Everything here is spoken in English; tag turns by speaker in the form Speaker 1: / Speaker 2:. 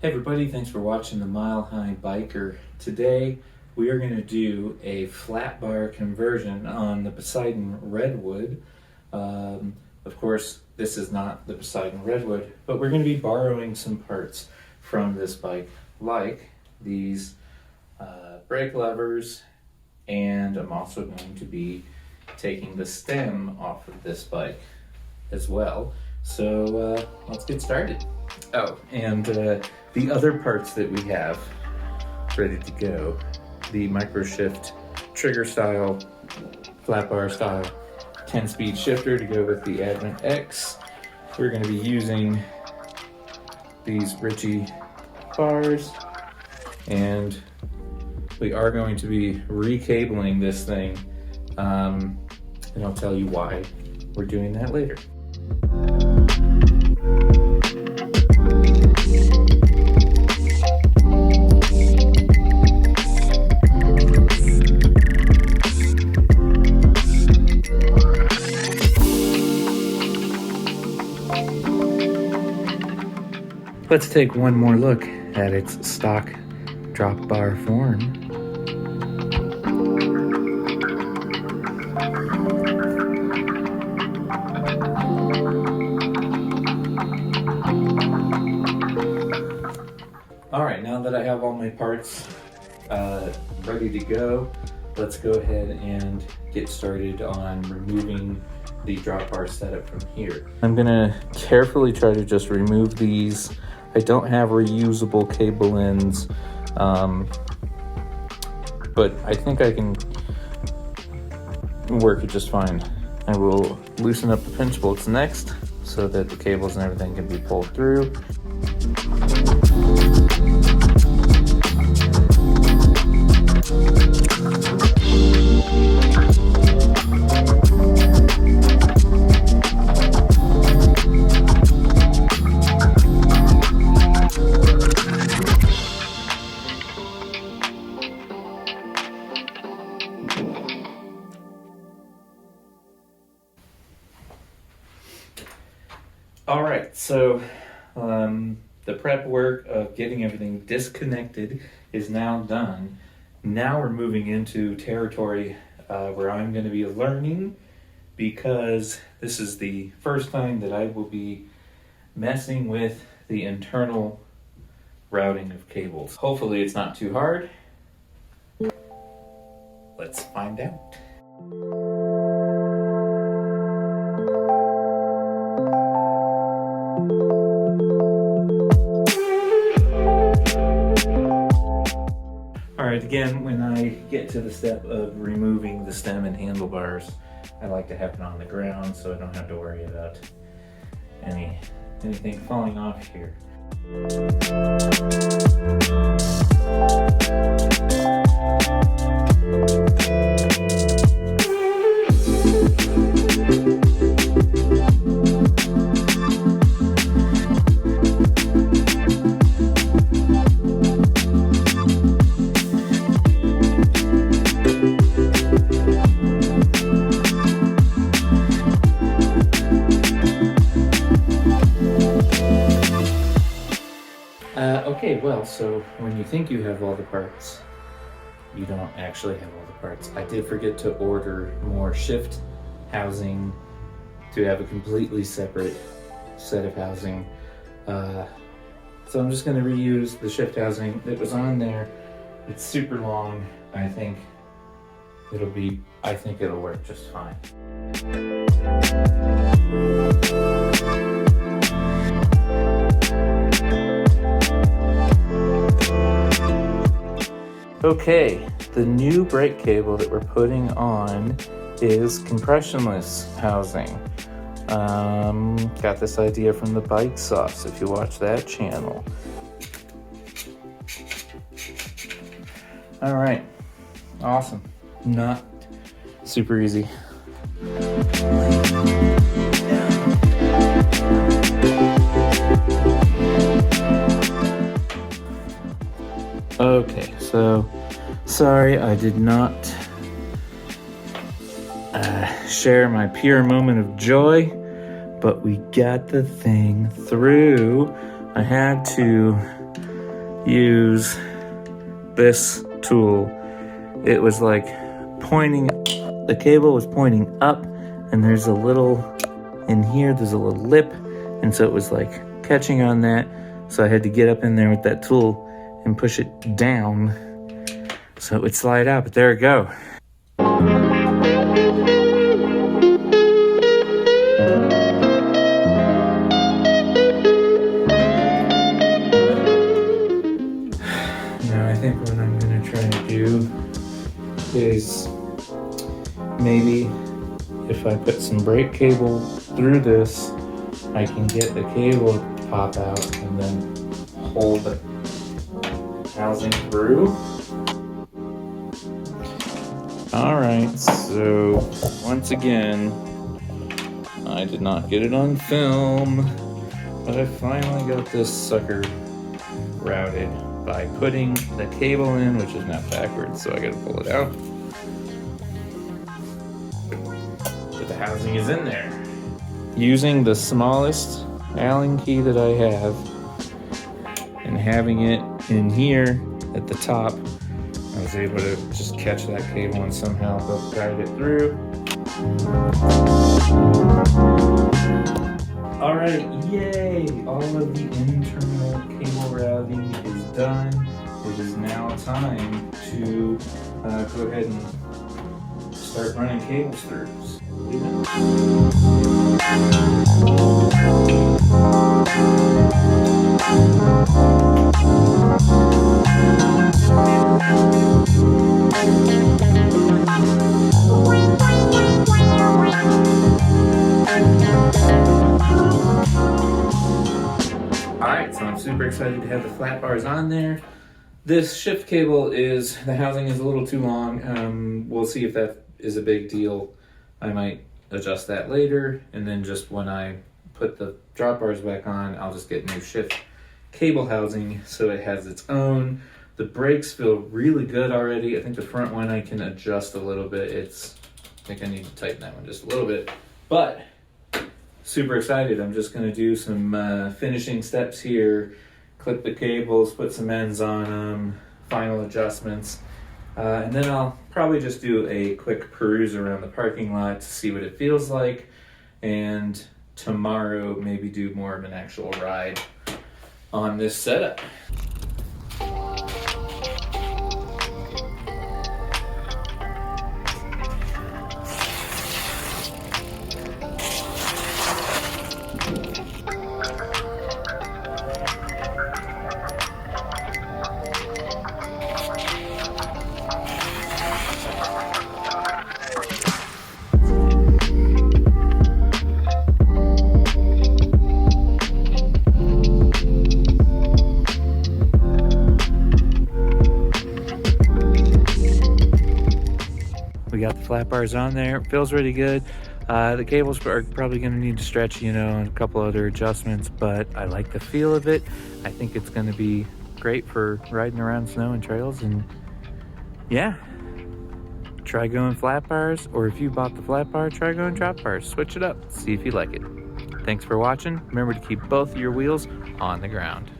Speaker 1: Hey everybody, thanks for watching the Mile High Biker. Today we are going to do a flat bar conversion on the Poseidon Redwood. Of course, this is not the Poseidon Redwood, but we're going to be borrowing some parts from this bike, like these brake levers, and I'm also going to be taking the stem off of this bike as well. So let's get started. Oh, and the other parts that we have ready to go, the micro shift trigger style, flat bar style 10-speed shifter to go with the Advent X. We're going to be using these Ritchie bars, and we are going to be recabling this thing, and I'll tell you why we're doing that later. Let's take one more look at its stock drop bar form. Alright, now that I have all my parts ready to go, let's go ahead and get started on removing the drop bar setup from here. I'm gonna carefully try to just remove these. I don't have reusable cable ends, but I think I can work it just fine. I will loosen up the pinch bolts next so that the cables and everything can be pulled through. Alright, so the prep work of getting everything disconnected is now done. Now we're moving into territory where I'm going to be learning, because this is the first time that I will be messing with the internal routing of cables. Hopefully it's not too hard. Let's find out. Alright, again, when I get to the step of removing the stem and handlebars, I like to have it on the ground so I don't have to worry about anything falling off here. Okay, well, so when you think you have all the parts, you don't actually have all the parts. I did forget to order more shift housing to have a completely separate set of housing. So I'm just going to reuse the shift housing that was on there. It's super long. I think it'll work just fine. Okay, the new brake cable that we're putting on is compressionless housing. Got this idea from the Bike Sauce, if you watch that channel. All right, awesome. Not super easy. Okay, so sorry I did not share my pure moment of joy, but we got the thing through. I had to use this tool. It was like pointing, the cable was pointing up, and there's a little, in here, there's a little lip, and so it was like catching on that. So I had to get up in there with that tool and push it down so it would slide out, but there we go. Now I think what I'm gonna try to do is maybe if I put some brake cable through this, I can get the cable to pop out and then hold the housing through. All right, so once again, I did not get it on film, but I finally got this sucker routed by putting the cable in, which is now backwards, so I gotta pull it out. But the housing is in there. Using the smallest Allen key that I have and having it in here at the top, I was able to just catch that cable and somehow help guide it through. All right, yay! All of the internal cable routing is done. It is now time to go ahead and start running cables through. Alright, so I'm super excited to have the flat bars on there. This shift cable is, the housing is a little too long. We'll see if that is a big deal. I might adjust that later, and then just when I put the drop bars back on, I'll just get new shift cable housing so it has its own. The brakes feel really good already. I think the front one I can adjust a little bit. I think I need to tighten that one just a little bit, but super excited. I'm just gonna do some finishing steps here, clip the cables, put some ends on them, final adjustments, and then I'll probably just do a quick peruse around the parking lot to see what it feels like, and tomorrow maybe do more of an actual ride on this setup. We got the flat bars on there. It feels really good. The cables are probably going to need to stretch, and a couple other adjustments, but I like the feel of it. I think it's going to be great for riding around snow and trails, and yeah, try going flat bars, or if you bought the flat bar, try going drop bars. Switch it up, see if you like it. Thanks for watching. Remember to keep both of your wheels on the ground.